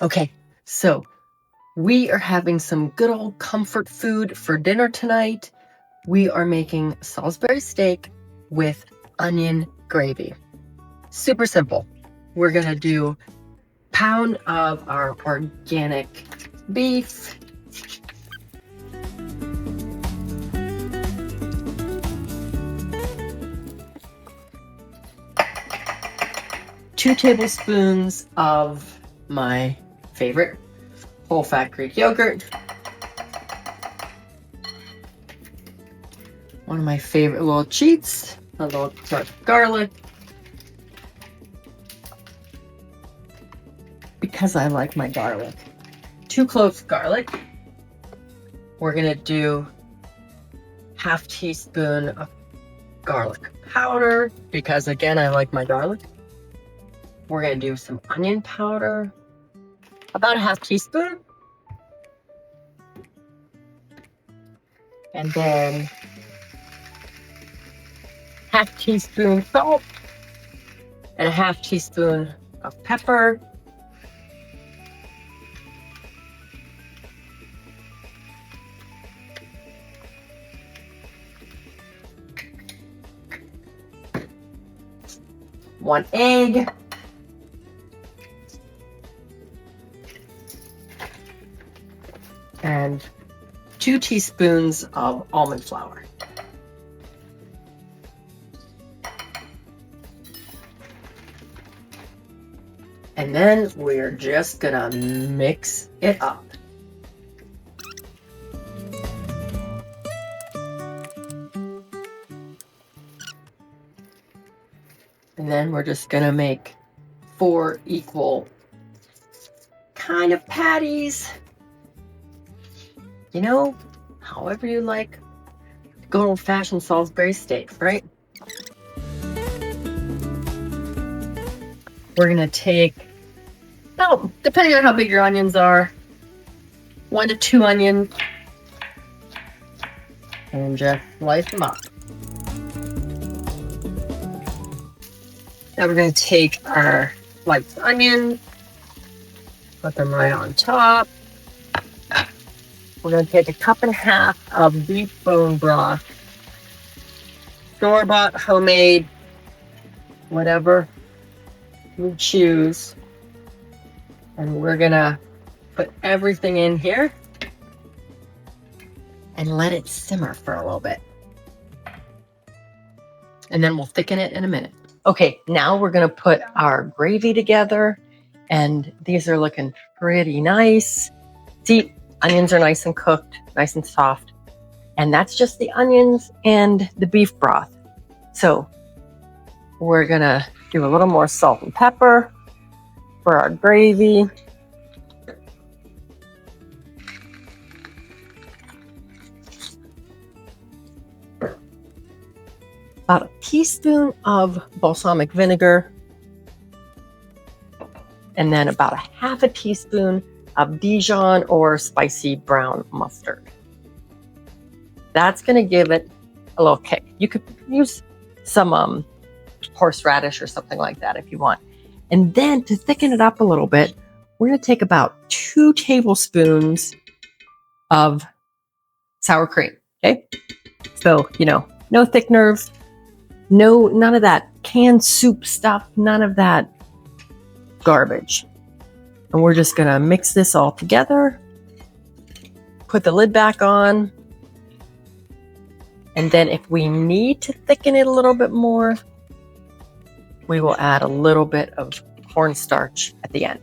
Okay, so we are having some good old comfort food for dinner tonight. We are making Salisbury steak with onion gravy. Super simple. We're gonna do a pound of our organic beef. Two tablespoons of my favorite whole fat Greek yogurt. One of my favorite little cheats, a little tart garlic. Because I like my garlic. 2 cloves of garlic. We're gonna do half teaspoon of garlic powder because again, I like my garlic. We're gonna do some onion powder, about a half teaspoon. And then half teaspoon salt and a half teaspoon of pepper. One egg. And 2 teaspoons of almond flour. And then we're just gonna mix it up. And then we're just gonna make 4 equal kind of patties. You know, however you like good old-fashioned Salisbury steak, right? We're gonna take, depending on how big your onions are, 1 to 2 onions, and just slice them up. Now we're gonna take our sliced onions, put them right on top. We're going to take a cup and a half of beef bone broth, store-bought, homemade, whatever you choose. And we're going to put everything in here and let it simmer for a little bit. And then we'll thicken it in a minute. Okay, now we're going to put our gravy together, and these are looking pretty nice. See, onions are nice and cooked, nice and soft. And that's just the onions and the beef broth. So we're gonna do a little more salt and pepper for our gravy. About a teaspoon of balsamic vinegar. And then about a half a teaspoon of Dijon or spicy brown mustard. That's going to give it a little kick. You could use some horseradish or something like that if you want. And then to thicken it up a little bit, we're going to take about 2 tablespoons of sour cream. Okay. So, you know, no thickeners, none of that canned soup stuff, none of that garbage. And we're just gonna mix this all together, put the lid back on, and then if we need to thicken it a little bit more, we will add a little bit of cornstarch at the end.